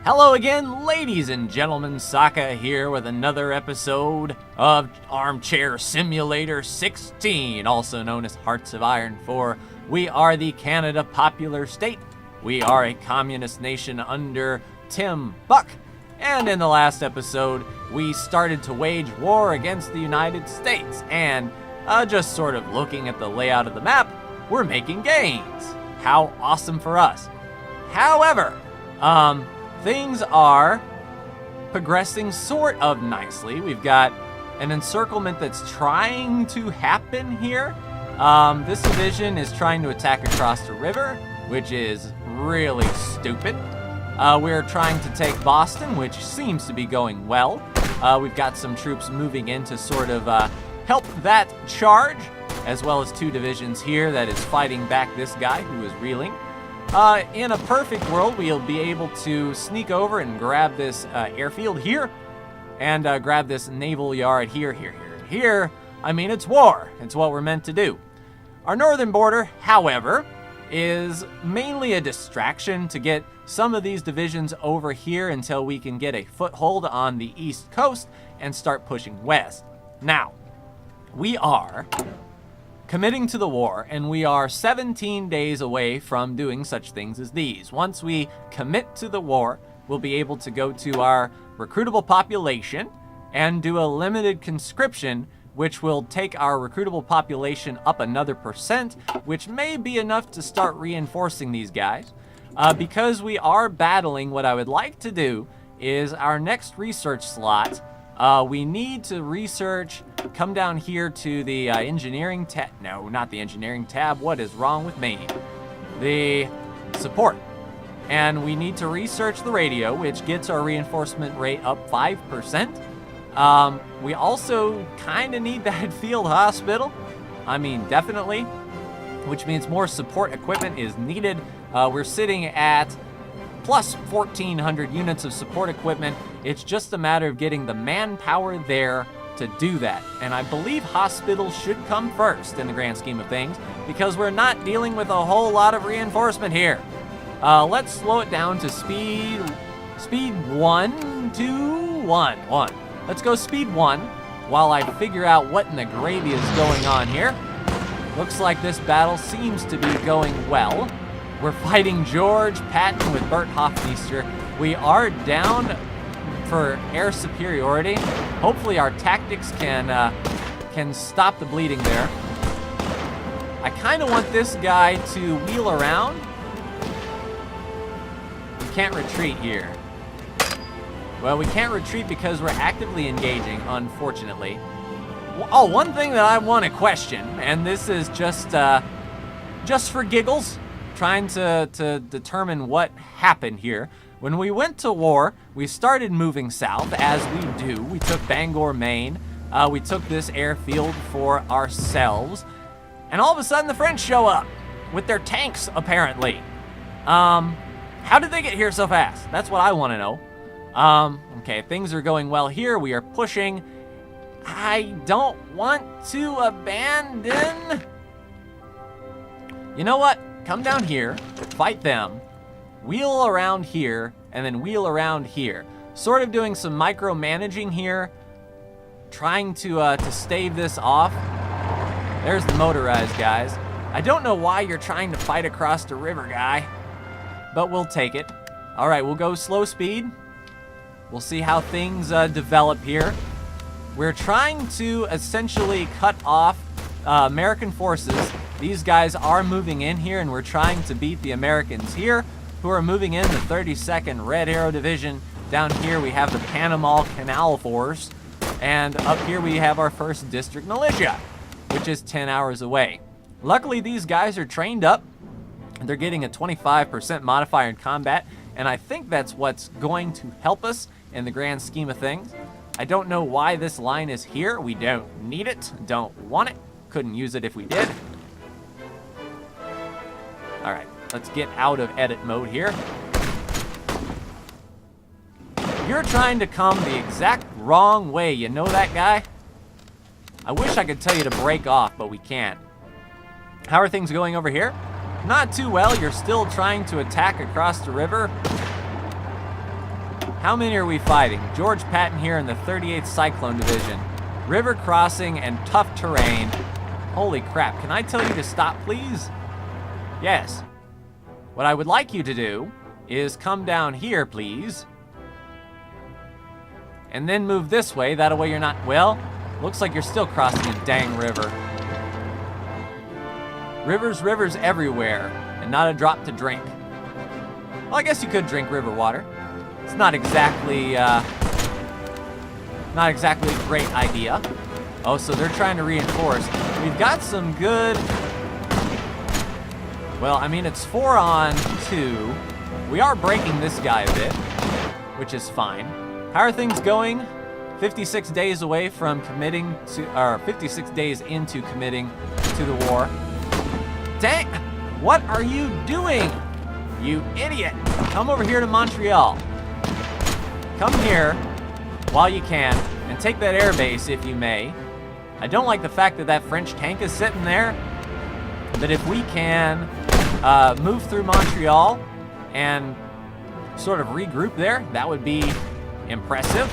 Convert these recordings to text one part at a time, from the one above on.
Hello again, ladies and gentlemen. Saka here with another episode of Armchair Simulator 16, also known as Hearts of Iron 4. We are the Canada Popular State. We are a communist nation under Tim Buck. And in the last episode, we started to wage war against the United States. And just sort of looking at the layout of the map, we're making gains. How awesome for us. However, things are progressing sort of nicely. We've got an encirclement that's trying to happen here. This division is trying to attack across the river, which is really stupid. We're trying to take Boston, which seems to be going well. We've got some troops moving in to sort of help that charge, as well as two divisions here that is fighting back this guy who is reeling. In a perfect world, we'll be able to sneak over and grab this airfield here, and grab this naval yard here. I mean, it's war. It's what we're meant to do. Our northern border, however, is mainly a distraction to get some of these divisions over here until we can get a foothold on the east coast and start pushing west. Now, we are committing to the war, and we are 17 days away from doing such things as these. Once we commit to the war, we'll be able to go to our recruitable population and do a limited conscription, which will take our recruitable population up another %, which may be enough to start reinforcing these guys. Because we are battling, what I would like to do is our next research slot, we need to research, come down here to the engineering tab. No, not the engineering tab. What is wrong with me? The support. And we need to research the radio, which gets our reinforcement rate up 5%. We also kind of need that field hospital. I mean, definitely. Which means more support equipment is needed. We're sitting at plus 1,400 units of support equipment. It's just a matter of getting the manpower there to do that. And I believe hospitals should come first in the grand scheme of things, because we're not dealing with a whole lot of reinforcement here. Let's slow it down to speed 1, 2, 1. Let's go speed 1 while I figure out what in the gravy is going on here. Looks like this battle seems to be going well. We're fighting George Patton with Bert Hofmeister. We are down for air superiority. Hopefully our tactics can stop the bleeding there. I kind of want this guy to wheel around. We can't retreat here. Well, we can't retreat because we're actively engaging, unfortunately. Oh, one thing that I want to question, and this is just for giggles, trying to determine what happened here. When we went to war, we started moving south, as we do. We took Bangor, Maine. We took this airfield for ourselves. And all of a sudden, the French show up with their tanks, apparently. How did they get here so fast? That's what I want to know. Okay, things are going well here. We are pushing. I don't want to abandon. You know what? Come down here, fight them, wheel around here, and then wheel around here. Sort of doing some micromanaging here, trying to stave this off. There's the motorized guys. I don't know why you're trying to fight across the river, guy, but we'll take it. All right, we'll go slow speed. We'll see how things develop here. We're trying to essentially cut off American forces. These guys are moving in here, and we're trying to beat the Americans here, who are moving in the 32nd Red Arrow Division. Down here we have the Panama Canal Force, and up here we have our 1st District Militia, which is 10 hours away. Luckily, these guys are trained up, and they're getting a 25% modifier in combat, and I think that's what's going to help us in the grand scheme of things. I don't know why this line is here. We don't need it, don't want it, couldn't use it if we did. All right, let's get out of edit mode here. You're trying to come the exact wrong way, you know that, guy? I wish I could tell you to break off, but we can't. How are things going over here? Not too well. You're still trying to attack across the river. How many are we fighting? George Patton here in the 38th Cyclone Division. River crossing and tough terrain. Holy crap, can I tell you to stop, please? Yes. What I would like you to do is come down here, please. And then move this way, that way you're not, well, looks like you're still crossing a dang river. Rivers everywhere, and not a drop to drink. Well, I guess you could drink river water. It's not exactly a great idea. Oh, so they're trying to reinforce. We've got some good, well, I mean, it's 4 on 2. We are breaking this guy a bit, which is fine. How are things going? 56 days away from committing to, or 56 days into committing to the war. Dang, what are you doing? You idiot. Come over here to Montreal. Come here while you can and take that air base if you may. I don't like the fact that that French tank is sitting there, but if we can move through Montreal and sort of regroup there, that would be impressive.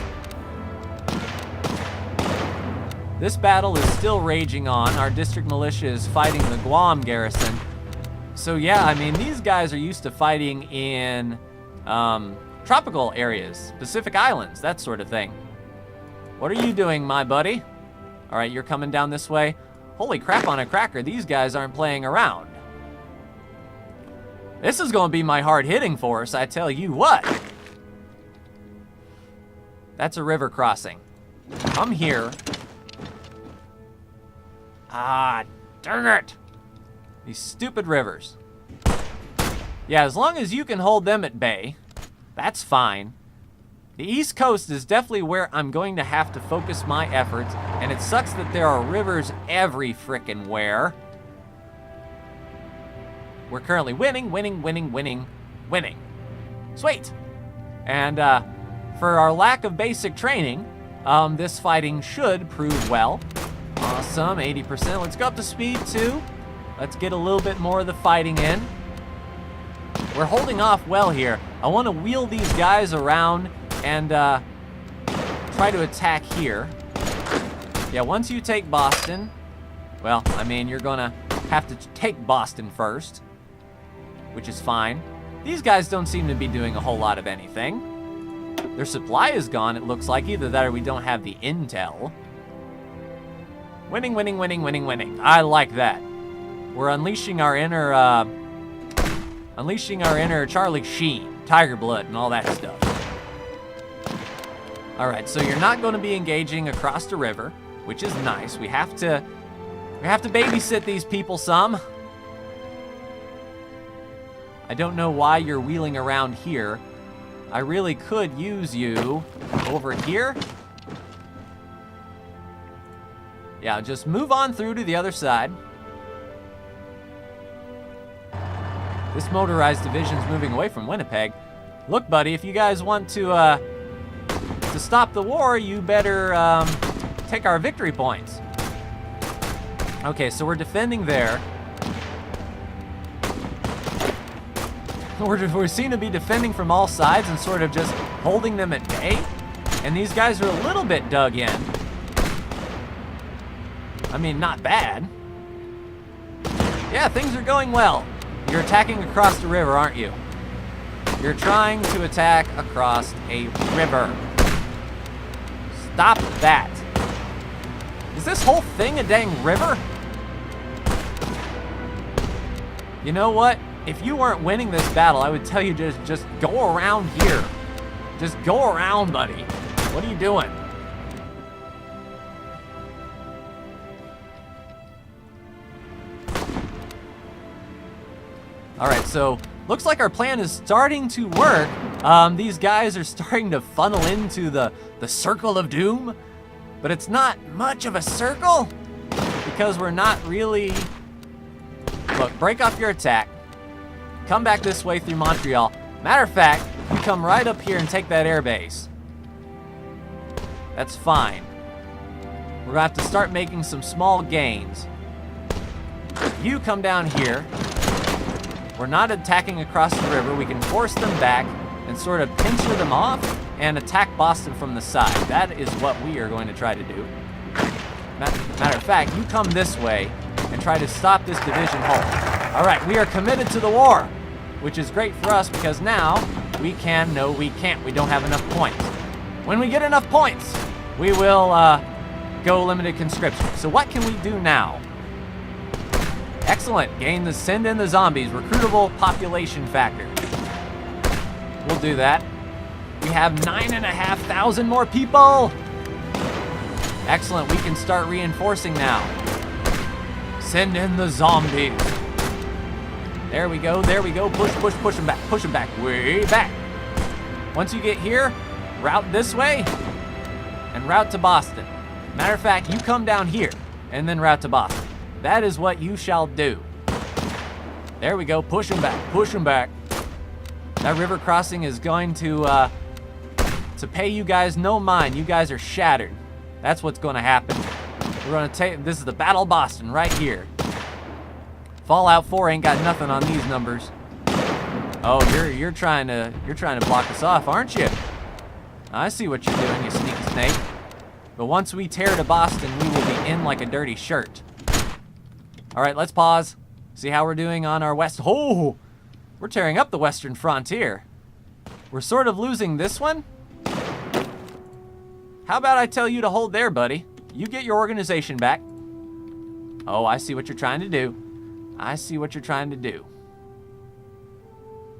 This battle is still raging on. Our district militia is fighting the Guam garrison. So yeah, I mean, these guys are used to fighting in tropical areas, Pacific Islands, that sort of thing. What are you doing, my buddy? All right, you're coming down this way. Holy crap on a cracker, these guys aren't playing around. This is going to be my hard-hitting force, I tell you what. That's a river crossing. Come here. Ah, darn it. These stupid rivers. Yeah, as long as you can hold them at bay, that's fine. The East Coast is definitely where I'm going to have to focus my efforts, and it sucks that there are rivers every frickin' where. We're currently winning. Sweet. And for our lack of basic training, this fighting should prove well. Awesome, 80%. Let's go up to speed 2. Let's get a little bit more of the fighting in. We're holding off well here. I want to wheel these guys around and try to attack here. Yeah, once you take Boston, well, I mean, you're gonna have to take Boston first, which is fine. These guys don't seem to be doing a whole lot of anything. Their supply is gone, it looks like. Either that or we don't have the intel. Winning. I like that. We're unleashing our inner Charlie Sheen, Tiger Blood, and all that stuff. All right, so you're not going to be engaging across the river, which is nice. We have to babysit these people some. I don't know why you're wheeling around here. I really could use you over here. Yeah, just move on through to the other side. This motorized division's moving away from Winnipeg. Look, buddy, if you guys want to stop the war, you better take our victory points. Okay, so we're defending there. We seem to be defending from all sides and sort of just holding them at bay. And these guys are a little bit dug in. I mean, not bad. Yeah, things are going well. You're attacking across the river, aren't you? You're trying to attack across a river. Stop that. Is this whole thing a dang river? You know what? If you weren't winning this battle, I would tell you just go around here. Just go around, buddy. What are you doing? All right, so looks like our plan is starting to work. These guys are starting to funnel into the circle of doom, but it's not much of a circle because we're not really... Look, break off your attack. Come back this way through Montreal. Matter of fact, you come right up here and take that airbase. That's fine. We're gonna have to start making some small gains. You come down here. We're not attacking across the river. We can force them back and sort of pincer them off and attack Boston from the side. That is what we are going to try to do. Matter of fact, you come this way and try to stop this division hold. All right, we are committed to the war, which is great for us because now we can, no, we can't. We don't have enough points. When we get enough points, we will go limited conscription. So what can we do now? Excellent. Send in the zombies. Recruitable population factor. We'll do that. We have 9,500 more people. Excellent. We can start reinforcing now. Send in the zombies. There we go. There we go. Push, push, push them back. Push them back. Way back. Once you get here, route this way and route to Boston. Matter of fact, you come down here and then route to Boston. That is what you shall do. There we go. Push them back. Push them back. That river crossing is going to pay you guys no mind. You guys are shattered. That's what's going to happen. We're going to take, this is the Battle of Boston right here. Fallout 4 ain't got nothing on these numbers. Oh, you're trying to block us off, aren't you? I see what you're doing, you sneaky snake. But once we tear to Boston, we will be in like a dirty shirt. All right, let's pause. See how we're doing on our west. Oh, we're tearing up the western frontier. We're sort of losing this one. How about I tell you to hold there, buddy? You get your organization back. Oh, I see what you're trying to do. I see what you're trying to do.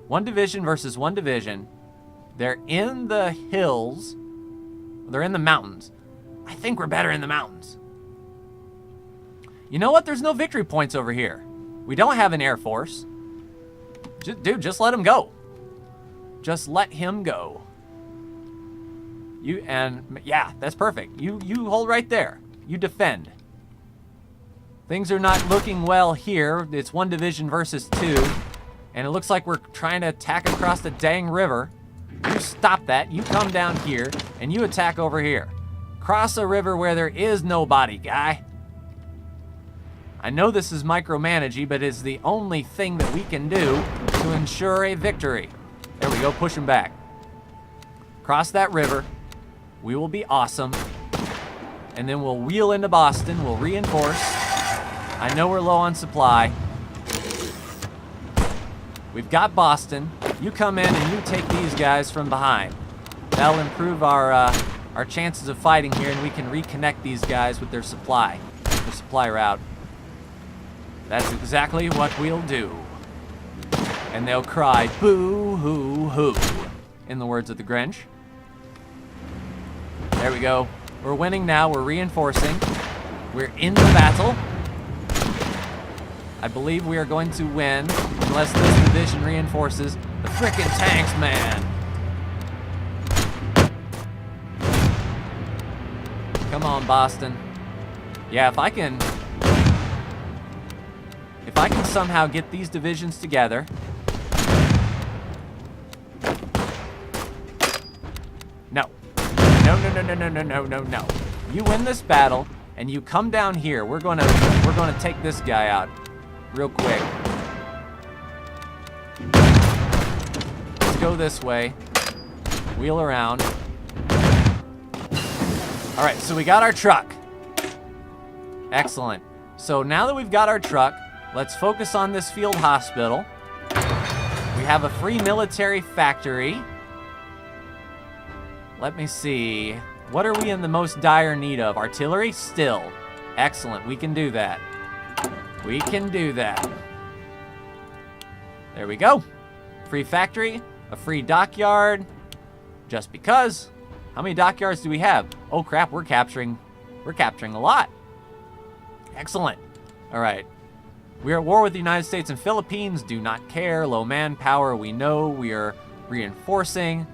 One division versus one division. They're in the hills. They're in the mountains. I think we're better in the mountains. You know what? There's no victory points over here. We don't have an air force. Dude, just let him go. Just let him go. Yeah, that's perfect. You hold right there. You defend. Things are not looking well here. It's one division versus two. And it looks like we're trying to attack across the dang river. You stop that. You come down here and you attack over here. Cross a river where there is nobody, guy. I know this is micromanaging, but it's the only thing that we can do to ensure a victory. There we go, push him back. Cross that river. We will be awesome. And then we'll wheel into Boston. We'll reinforce. I know we're low on supply. We've got Boston. You come in and you take these guys from behind. That'll improve our chances of fighting here, and we can reconnect these guys with their supply route. That's exactly what we'll do. And they'll cry, boo hoo hoo, in the words of the Grinch. There we go. We're winning now. We're reinforcing. We're in the battle. I believe we are going to win unless this division reinforces. The frickin' tanks, man. Come on, Boston. Yeah, if I can somehow get these divisions together. No. No. You win this battle and you come down here. We're gonna take this guy out real quick. Let's go this way. Wheel around. All right, so we got our truck. Excellent. So now that we've got our truck, let's focus on this field hospital. We have a free military factory. Let me see. What are we in the most dire need of? Artillery? Still. Excellent. We can do that. We can do that. There we go. Free factory. A free dockyard. Just because. How many dockyards do we have? Oh crap, we're capturing a lot. Excellent. All right. We are at war with the United States and Philippines. Do not care. Low manpower. We know. We are reinforcing.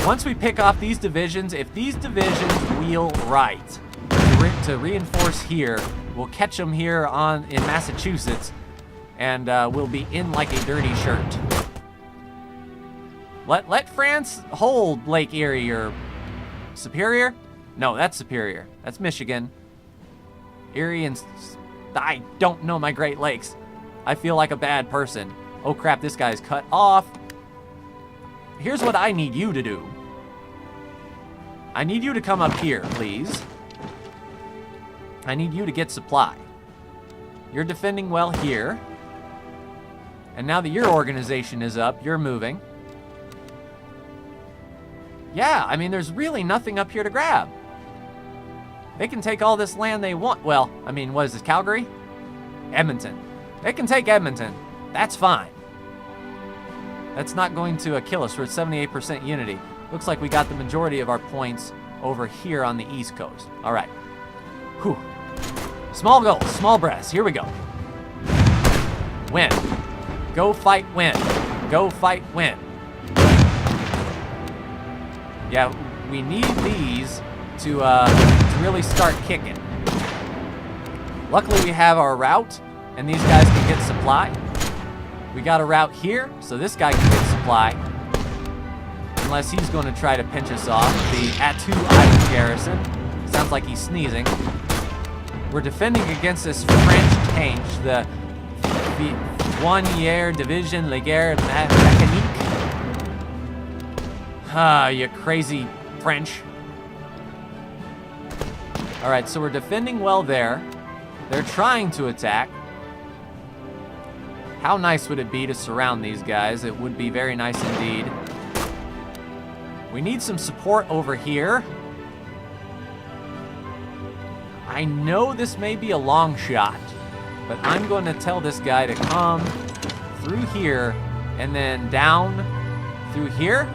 Once we pick off these divisions, if these divisions wheel right to reinforce here, we'll catch them here in Massachusetts, and we'll be in like a dirty shirt. Let France hold Lake Erie or Superior? No, that's Superior. That's Michigan. Erie and I don't know my Great Lakes. I feel like a bad person. Oh crap, this guy's cut off. here's what I need you to do. I need you to come up here, please. I need you to get supply. You're defending well here. And now that your organization is up, you're moving. Yeah, I mean, there's really nothing up here to grab. They can take all this land they want. Well, I mean, what is this, Calgary? Edmonton. They can take Edmonton. That's fine. That's not going to kill us. We're at 78% unity. Looks like we got the majority of our points over here on the East Coast. All right. Whew. Small goals, small breaths. Here we go. Win. Go fight, win. Go fight, win. Yeah, we need these to really start kicking. Luckily, we have our route, and these guys can get supply. We got a route here, so this guy can get supply. Unless he's going to try to pinch us off. The Atout Island garrison. Sounds like he's sneezing. We're defending against this French tank, the Douanière Division La Guerre Mécanique. Ah, you crazy French. All right, so we're defending well there. They're trying to attack. How nice would it be to surround these guys? It would be very nice indeed. We need some support over here. I know this may be a long shot, but I'm going to tell this guy to come through here and then down through here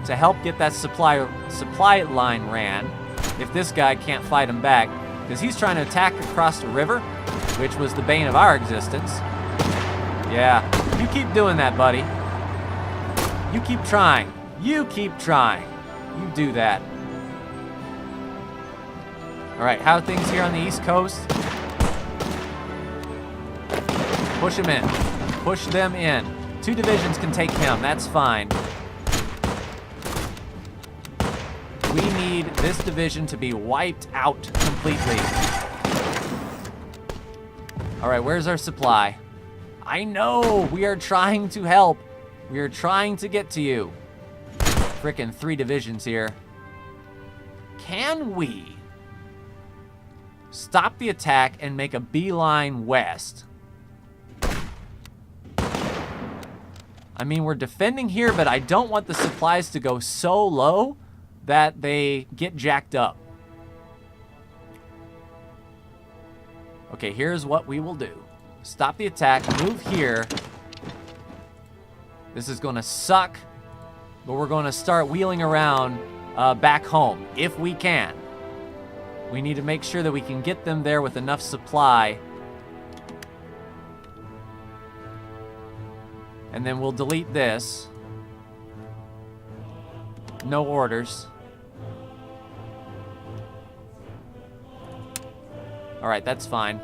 to help get that supply line ran if this guy can't fight him back, because he's trying to attack across the river, which was the bane of our existence. Yeah, you keep doing that, buddy. You keep trying. You keep trying. You do that. All right, how are things here on the East Coast? Push him in. Push them in. 2 divisions can take him. That's fine. We need this division to be wiped out completely. All right, where's our supply? I know, we are trying to help. We are trying to get to you. Frickin' 3 divisions here. Can we stop the attack and make a beeline west? I mean, we're defending here, but I don't want the supplies to go so low that they get jacked up. Okay, here's what we will do. Stop the attack, move here. This is going to suck, but we're going to start wheeling around back home, if we can. We need to make sure that we can get them there with enough supply. And then we'll delete this. No orders. All right, that's fine.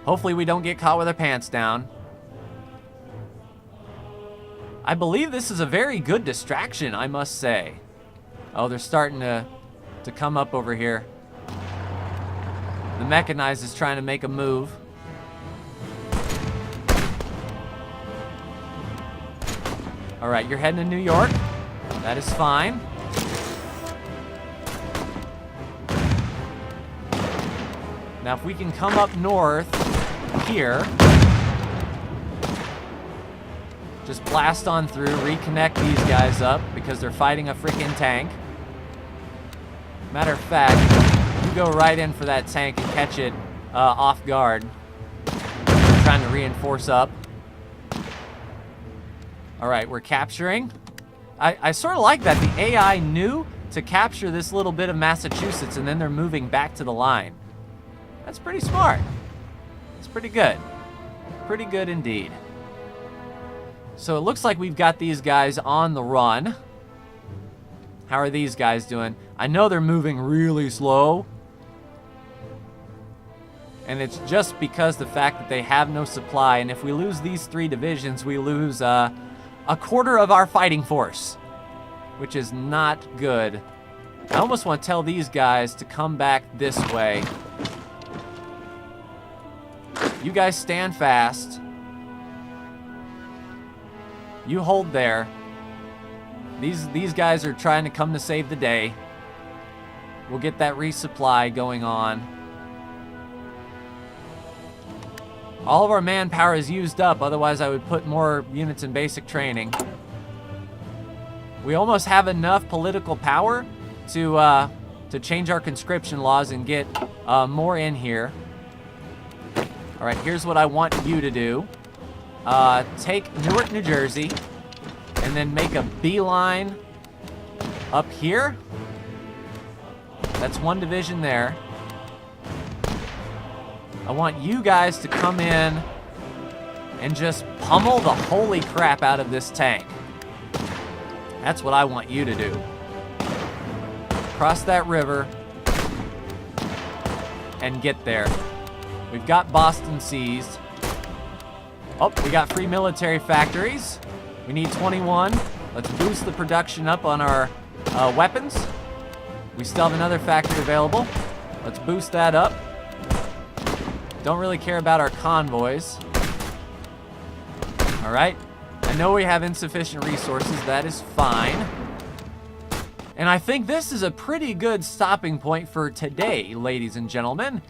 Hopefully we don't get caught with our pants down. I believe this is a very good distraction, I must say. Oh, they're starting to come up over here. The mechanized is trying to make a move. All right, you're heading to New York. That is fine. Now, if we can come up north here, just blast on through, reconnect these guys up because they're fighting a freaking tank. Matter of fact, you go right in for that tank and catch it off guard. Trying to reinforce up. All right, we're capturing. I sort of like that. The AI knew to capture this little bit of Massachusetts, and then they're moving back to the line. That's pretty smart. It's pretty good. Pretty good indeed. So it looks like we've got these guys on the run. How are these guys doing? I know they're moving really slow. And it's just because the fact that they have no supply. And if we lose these 3 divisions, we lose a quarter of our fighting force, which is not good. I almost want to tell these guys to come back this way. You guys stand fast. You hold there. These guys are trying to come to save the day. We'll get that resupply going on. All of our manpower is used up, otherwise I would put more units in basic training. We almost have enough political power to change our conscription laws and get more in here. All right, here's what I want you to do. Take Newark, New Jersey, and then make a beeline up here. That's one division there. I want you guys to come in and just pummel the holy crap out of this tank. That's what I want you to do. Cross that river and get there. We've got Boston seized. Oh, we got free military factories. We need 21. Let's boost the production up on our weapons. We still have another factory available. Let's boost that up. Don't really care about our convoys. All right. I know we have insufficient resources. That is fine. And I think this is a pretty good stopping point for today, ladies and gentlemen.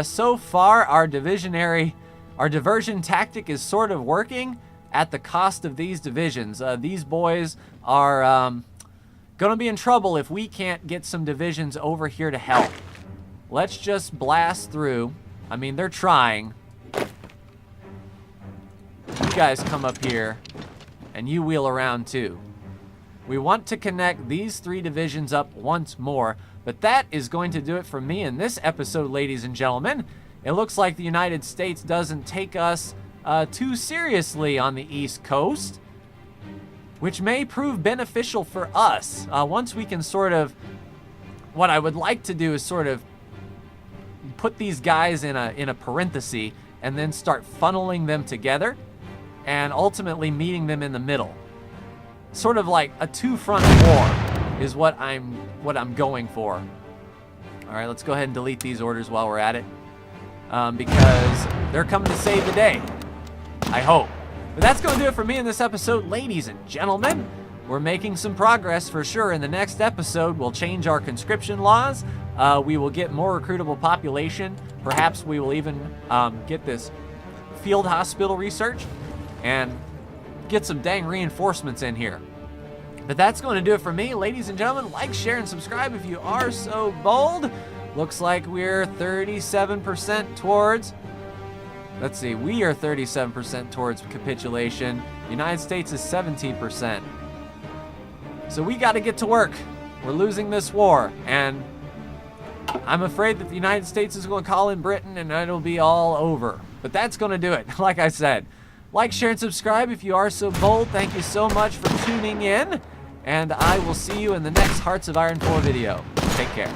So far, our diversion tactic is sort of working at the cost of these divisions. These boys are going to be in trouble if we can't get some divisions over here to help. Let's just blast through. I mean, they're trying. You guys come up here, and you wheel around too. We want to connect these 3 divisions up once more, but that is going to do it for me in this episode, ladies and gentlemen. It looks like the United States doesn't take us too seriously on the East Coast, which may prove beneficial for us. Once we can sort of, what I would like to do is sort of put these guys in a parenthesis and then start funneling them together and ultimately meeting them in the middle. Sort of like a 2-front war is what I'm going for. All right, let's go ahead and delete these orders while we're at it, because they're coming to save the day, I hope. But that's going to do it for me in this episode, ladies and gentlemen. We're making some progress for sure. In the next episode, we'll change our conscription laws. We will get more recruitable population. Perhaps we will even get this field hospital research and get some dang reinforcements in here. But that's going to do it for me, ladies and gentlemen. Like, share, and subscribe if you are so bold. Looks like we're 37% towards... Let's see, we are 37% towards capitulation. The United States is 17%. So we got to get to work. We're losing this war, and I'm afraid that the United States is going to call in Britain, and it'll be all over. But that's going to do it, like I said. Like, share, and subscribe if you are so bold. Thank you so much for tuning in, and I will see you in the next Hearts of Iron 4 video. Take care.